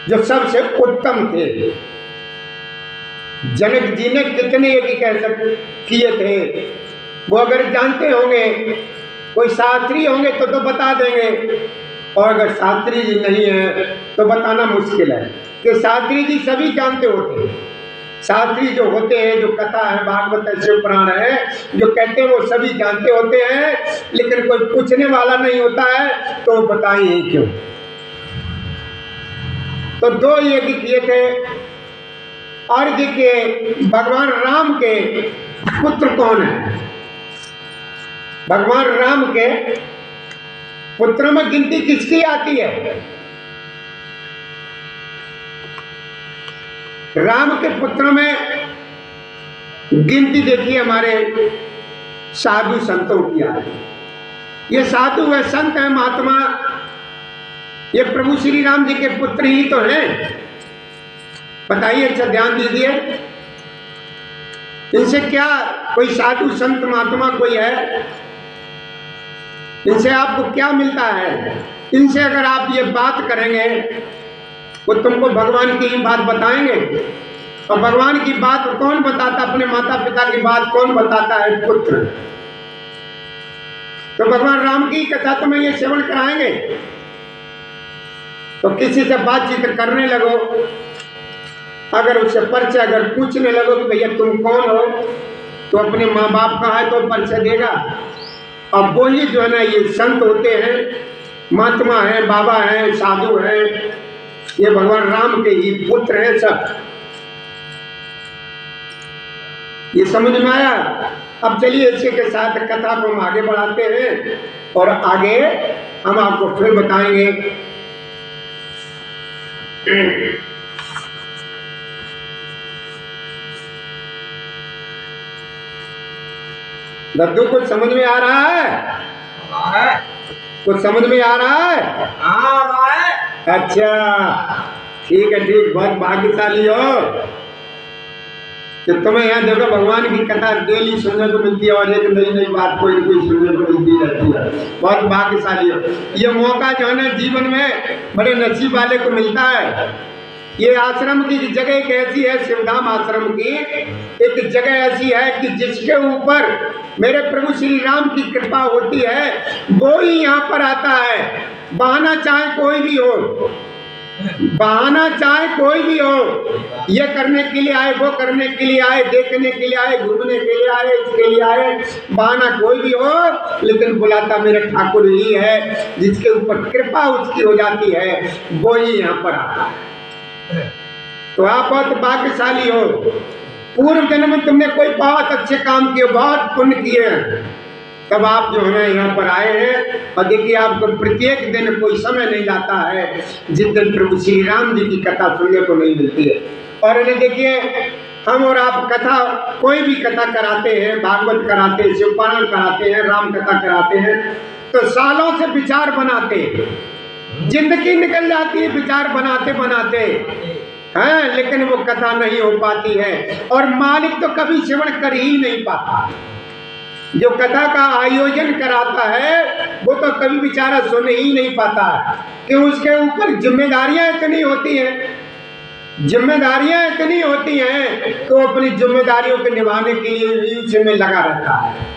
जो सबसे उत्तम थे। जनक जी ने कितने यज्ञ किए थे वो अगर जानते होंगे, कोई शास्त्री होंगे तो बता देंगे, और अगर शास्त्री जी नहीं है तो बताना मुश्किल है कि शास्त्री जी सभी जानते होते हैं। शास्त्री जो होते हैं, जो कथा है, भागवत है, शिव पुराण है, जो कहते हैं वो सभी जानते होते हैं, लेकिन कोई पूछने वाला नहीं होता है तो बताइए क्यों। तो 2 यज्ञ किए थे। और देखिए भगवान राम के पुत्र कौन है? भगवान राम के पुत्रों में गिनती किसकी आती है? राम के पुत्रों में गिनती देखिए हमारे साधु संतों की आती है। ये साधु है, संत है, महात्मा, ये प्रभु श्री राम जी के पुत्र ही तो हैं। बताइए, अच्छा ध्यान दीजिए, इनसे क्या कोई साधु संत महात्मा कोई है? इनसे आपको क्या मिलता है? इनसे अगर आप ये बात करेंगे वो तुमको भगवान की ही बात बताएंगे। और भगवान की बात कौन बताता? अपने माता पिता की बात कौन बताता है? पुत्र। तो भगवान राम की कथा तुम्हें ये श्रवण कराएंगे। तो किसी से बातचीत करने लगो, अगर उससे परिचय अगर पूछने लगो कि भैया तुम कौन हो, तो अपने माँ बाप का है तो परिचय देगा। और वो ही जो है ना, ये संत होते हैं, महात्मा है, बाबा है, साधु है, ये भगवान राम के ही पुत्र हैं सब। ये समझ में आया? अब चलिए इसी के साथ कथा को हम आगे बढ़ाते हैं और आगे हम आपको फिर बताएंगे। दद्दू कुछ समझ में आ रहा है? कुछ समझ में आ रहा है? हाँ। अच्छा ठीक है, ठीक, बहुत भाग्यशाली हो कि तुम्हें यहाँ देखो भगवान की कथा डेली सुनने को मिलती है और एक नई नई बात कोई कोई सुनने को मिलती रहती है। बहुत भाग्यशाली हो। ये मौका जो है ना जीवन में बड़े नसीब वाले को मिलता है। ये आश्रम की जगह एक ऐसी है, शिवधाम आश्रम की एक जगह ऐसी है कि जिसके ऊपर मेरे प्रभु श्री राम की कृपा होती है, वो ही यहाँ पर आता है। बहाना चाहे कोई भी हो, बहाना चाहे कोई भी हो, ये करने के लिए आए, वो करने के लिए आए, देखने के लिए आए, घूमने के लिए आए, इसके लिए आए, बहाना कोई भी हो, लेकिन बुलाता मेरे ठाकुर ही है। जिसके ऊपर कृपा उसकी हो जाती है, वो ही यहाँ पर आता है। तो आप बहुत भाग्यशाली हो। पूर्व जन्म में तुमने कोई बहुत अच्छे काम किए, बहुत पुण्य किए, तब आप जो है यहाँ पर आए हैं। और देखिए आपको प्रत्येक दिन कोई समय नहीं जाता है जिस दिन प्रभु श्री राम जी की कथा सुनने को नहीं मिलती है। और इन्हें देखिए, हम और आप कथा, कोई भी कथा कराते हैं, भागवत कराते हैं, शिवपुराण कराते हैं, राम कथा कराते हैं, तो सालों से विचार बनाते हैं, जिंदगी निकल जाती है विचार बनाते बनाते हैं, लेकिन वो कथा नहीं हो पाती है। और मालिक तो कभी श्रवण कर ही नहीं पाता। जो कथा का आयोजन कराता है वो तो कभी बेचारा सुन ही नहीं पाता है कि उसके ऊपर जिम्मेदारियां इतनी होती हैं, जिम्मेदारियां इतनी होती हैं तो अपनी जिम्मेदारियों को निभाने के लिए उसमें लगा रहता है।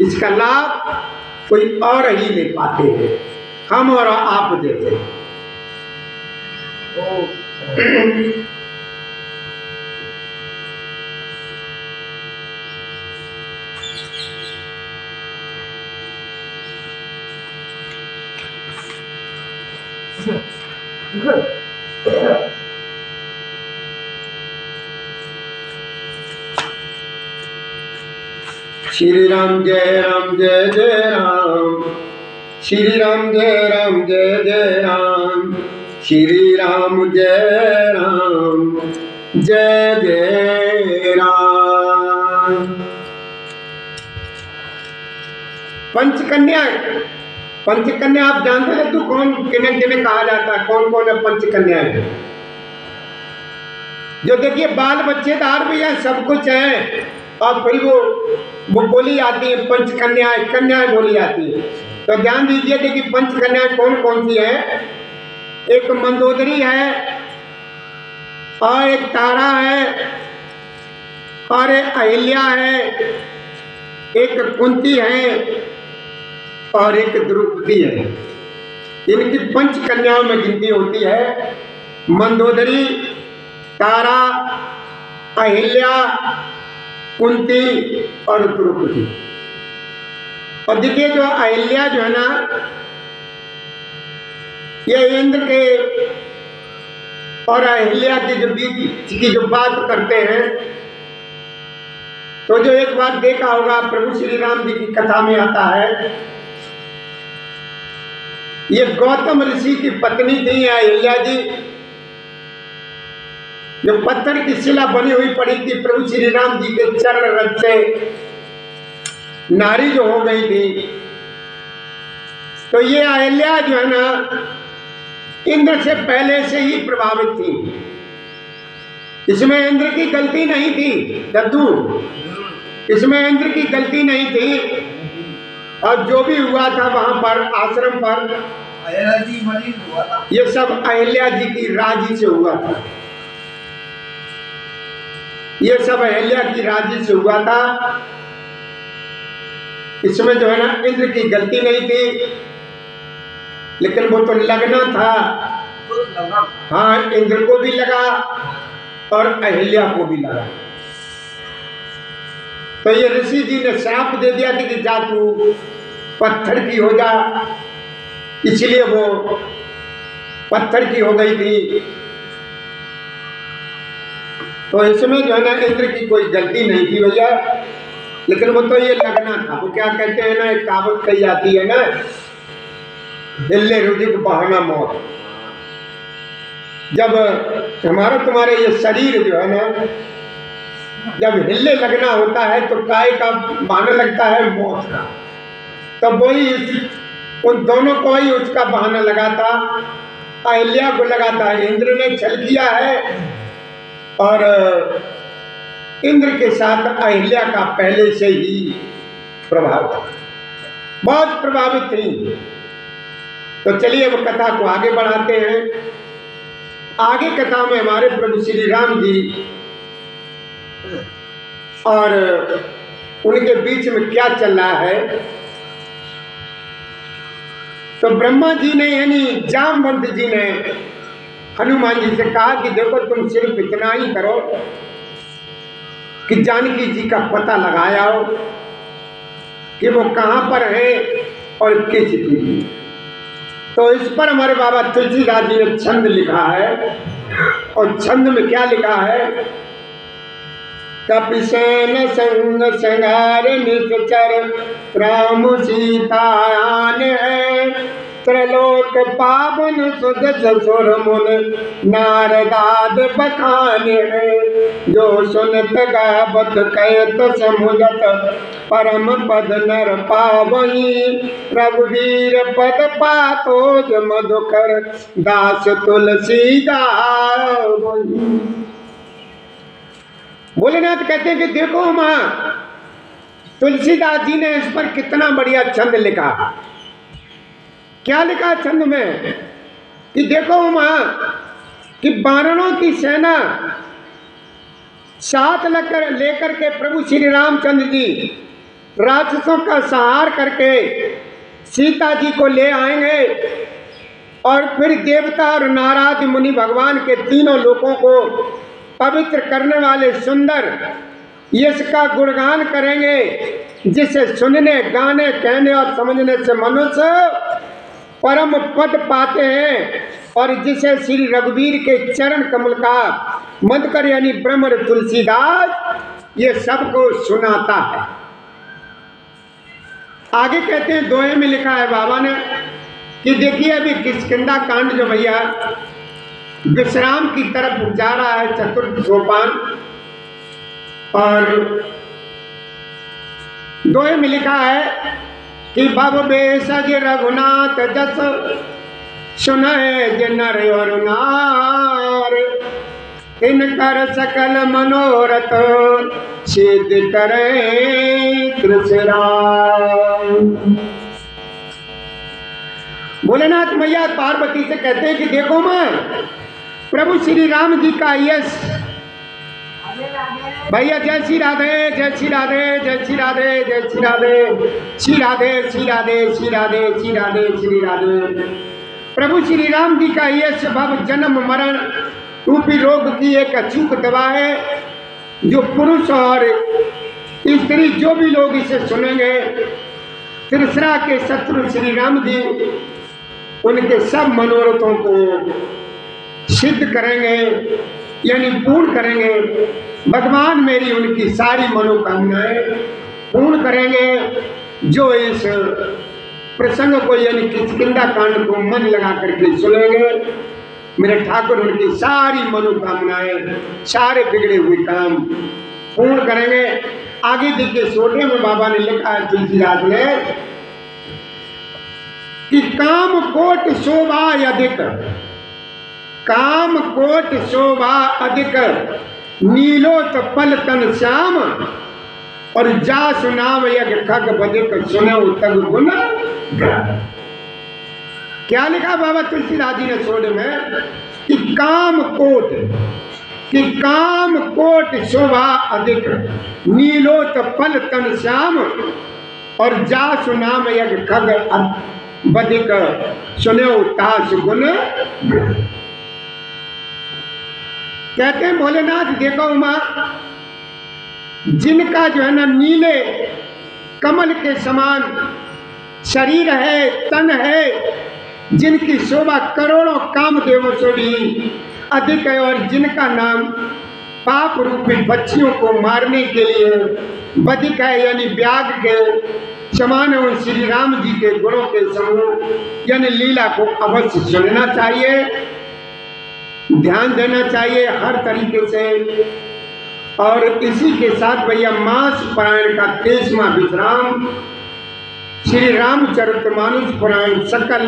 इसका लाभ कोई और ही नहीं पाते हैं, हम और आप जैसे। श्री राम जय राम जय जय राम, श्री राम जय राम जय जय राम, श्री राम जय राम जय जय राम। पंचकन्या पंचकन्या आप जानते थे? तू कौन किन्हें किन्हें कहा जाता है, कौन कौन है पंचकन्याएं? जो देखिए बाल बच्चेदार भी है, सब कुछ है, और फिर वो बोली जाती है पंचकन्याएं, कन्याएं बोली जाती है। तो ध्यान दीजिए, देखिए पंचकन्याएं कौन कौन सी है। एक मंदोदरी है, और एक तारा है, और एक अहिल्या है, एक कुंती है, और एक द्रौपदी है। इनकी पंच कन्याओं में गिनती होती है मंदोदरी, तारा, अहिल्या, कुंती और द्रौपदी। और देखिए जो अहिल्या जो है ना, ये इंद्र के और अहिल्या के जो बीच की जो बात करते हैं, तो जो एक बात देखा होगा प्रभु श्री राम जी की कथा में आता है, ये गौतम ऋषि की पत्नी थी अहिल्या जी, जो पत्थर की शिला बनी हुई पड़ी थी प्रभु श्री राम जी के चरण रज से नारी जो हो गई थी। तो ये अहिल्या जो है ना, इंद्र से पहले से ही प्रभावित थी, इसमें इंद्र की गलती नहीं थी दद्दू, इसमें इंद्र की गलती नहीं थी। और जो भी हुआ था वहां पर आश्रम पर, ये सब अहिल्या जी की राजी से हुआ था, ये सब अहिल्या की राजी से हुआ था। इसमें जो है ना इंद्र की गलती नहीं थी, लेकिन वो तो लगना था। हाँ, इंद्र को भी लगा और अहिल्या को भी लगा। तो ये ऋषि जी ने श्राप दे दिया कि जा तू पत्थर की हो जा, इसलिए वो पत्थर की हो गई थी। तो इसमें जो है ना इंद्र की कोई गलती नहीं थी भैया, लेकिन वो तो ये लगना था। वो क्या कहते हैं ना, एक कहावत कही जाती है ना, हिल्ले रुधिक बहाना मौत। जब हमारा तुम्हारे ये शरीर जो है ना, जब हिले लगना होता है तो काय का बहाना लगता है मौत का। तो वही उन दोनों को ही उसका बहाना लगा था, अहिल्या को लगा था। इंद्र ने छल किया है और इंद्र के साथ अहिल्या का पहले से ही प्रभाव था, बहुत प्रभावित थी। तो चलिए अब कथा को आगे बढ़ाते हैं। आगे कथा में हमारे प्रभु श्री राम जी और उनके बीच में क्या चल रहा है। तो ब्रह्मा जी ने यानी जामवंत जी ने हनुमान जी से कहा कि देखो तुम सिर्फ इतना ही करो कि जानकी जी का पता लगाया हो कि वो कहाँ पर है और किस स्थिति। तो इस पर हमारे बाबा तुलसीदास जी ने छंद लिखा है, और छंद में क्या लिखा है, कपिसेन संग संगार निश्चर राम सीतायान है, त्रलोक पावन सुध ससुर मुन नारदाद बखान है, जो सुनत गावत कहत समुझत परम पद नर पावही, रघुवीर पद पातोज मधुकर दास तुलसीदास। भोलेनाथ कहते हैं कि देखो माँ, तुलसीदास जी ने इस पर कितना बढ़िया छंद लिखा। क्या लिखा छंद में कि देखो माँ कि वानरों की सेना साथ लेकर के प्रभु श्री रामचंद्र जी राक्षसों का संहार करके सीता जी को ले आएंगे, और फिर देवता और नारद मुनि भगवान के तीनों लोकों को पवित्र करने वाले सुंदर यश का गुणगान करेंगे, जिसे सुनने, गाने, कहने और समझने से मनुष्य परम पद पाते हैं, और जिसे श्री रघुवीर के चरण कमल का मधुकर यानी ब्रह्म तुलसीदास ये सबको सुनाता है। आगे कहते हैं, दोहे में लिखा है बाबा ने कि देखिए अभी किष्किंधा कांड जो भैया विश्राम की तरफ जा रहा है, चतुर्थ सोपान, और दोहे में लिखा है कि भव बेसज रघुनाथ जस सुनय जे नर और नार, इनकर सकल मनोरथ सिद्ध करे त्रिशराम। भोलेनाथ मैया पार्वती से कहते हैं कि देखो मां, प्रभु श्री राम जी का यश। भैया जय श्री राधे, जय श्री राधे, जय श्री राधे, जय श्री राधे, श्री राधे, श्री राधे, श्री राधे, श्री राधे, श्री राधे। प्रभु श्री राम जी का यश भव जन्म मरण रूपी रोग की एक अचूक दवा है, जो पुरुष और स्त्री जो भी लोग इसे सुनेंगे, त्रिशरा के शत्रु श्री राम जी उनके सब मनोरथों को सिद्ध करेंगे, यानी पूर्ण करेंगे। भगवान मेरी उनकी सारी मनोकामनाएं पूर्ण करेंगे। जो इस प्रसंग को यानी किष्किंधा कांड को मन लगा करके सुनेंगे, मेरे ठाकुर उनकी सारी मनोकामनाएं, सारे बिगड़े हुए काम पूर्ण करेंगे। आगे देखिए, सोटे में बाबा ने लिखा है तुलसीदास ने कि काम कोट शोभा अधिक, काम कोट शोभा अधिक, नीलोत पल तन श्याम, और जा सुनाव यज्ञ खग बधिक, सुनो तग गुण। क्या लिखा बाबा तुलसीदास जी ने सोड में कि काम कोट, कि काम कोट शोभा अधिक, नीलोत पल तन श्याम, और जा सुनाम यज्ञ खग बधिक, सुनो तास गुण। कहते हैं भोलेनाथ देखो उमा, जिनका जो है ना नीले कमल के समान शरीर है, तन है, जिनकी शोभा करोड़ों कामदेवों से भी अधिक है, और जिनका नाम पाप रूपी बच्चियों को मारने के लिए बधिक है, यानी व्याघ्र के समान है, श्री राम जी के गुणों के समूह यानी लीला को अवश्य सुनना चाहिए, ध्यान देना चाहिए हर तरीके से। और इसी के साथ भैया मास पुराण का 23वां विश्राम श्री रामचरितमानस पुराण सकल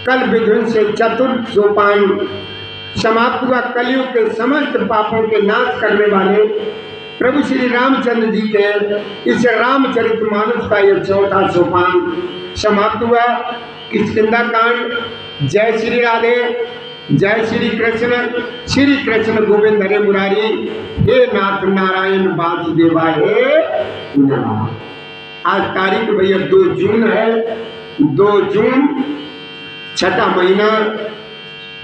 कल विध्वंस से चतुर्थ सोपान समाप्त हुआ। कलयुग के समस्त पापों के नाश करने वाले प्रभु श्री रामचंद्र जी के इस रामचरितमानस का यह चौथा सोपान समाप्त हुआ। किष्किंधा कांड। जय श्री राधे, जय श्री कृष्ण गोविंद हरे मुरारी, हे नाथ नारायण वासुदेवा हे नमः। आज तारीख भैया 2 जून है, 2 जून छठा महीना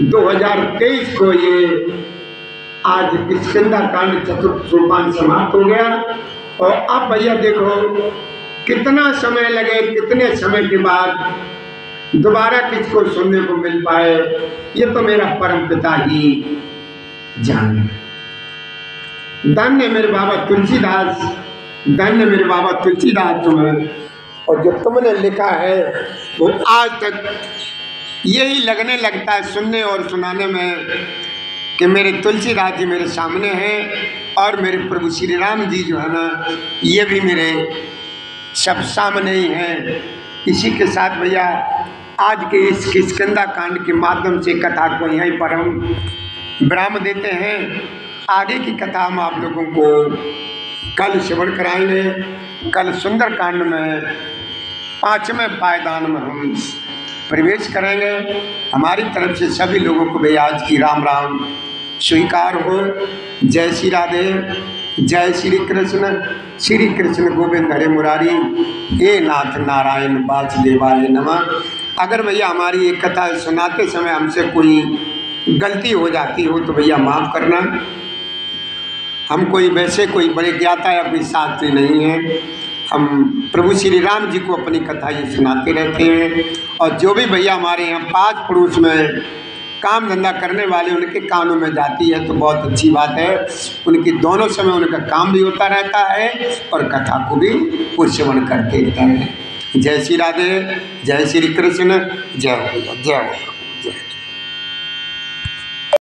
2023 को ये आज किष्किंधा कांड चतुर्थ सोपान समाप्त हो गया। और अब भैया देखो कितना समय लगे, कितने समय के बाद दोबारा किसको सुनने को मिल पाए, ये तो मेरा परम पिता ही जाने। धन्य मेरे बाबा तुलसीदास, धन्य मेरे बाबा तुलसीदास तुम्हें, और जो तुमने लिखा है वो आज तक यही लगने लगता है सुनने और सुनाने में कि मेरे तुलसीदास जी मेरे सामने हैं, और मेरे प्रभु श्री राम जी जो है ना ये भी मेरे सब सामने ही हैं। इसी के साथ भैया आज के इस किष्किंधा कांड के माध्यम से कथा को यहीं पर हम विराम देते हैं। आगे की कथा हम आप लोगों को कल श्रवण कराएंगे। कल सुंदर कांड में 5वें पायदान में हम प्रवेश करेंगे। हमारी तरफ से सभी लोगों को भैया आज की राम राम स्वीकार हो। जय श्री राधे, जय श्री कृष्ण गोविंद हरे मुरारी, हे नाथ नारायण वासुदेवाय नमः। अगर भैया हमारी एक कथा सुनाते समय हमसे कोई गलती हो जाती हो तो भैया माफ़ करना। हम कोई वैसे कोई बड़े ज्ञाता या कोई शास्त्री नहीं हैं। हम प्रभु श्री राम जी को अपनी कथा ये सुनाते रहते हैं। और जो भी भैया हमारे यहाँ 5 पड़ोस में काम धंधा करने वाले उनके कानों में जाती है तो बहुत अच्छी बात है। उनकी दोनों समय उनका काम भी होता रहता है और कथा को भी वो श्रवण करते रहते हैं। जय श्री राधे, जय श्री कृष्ण, जय हो, जय हो।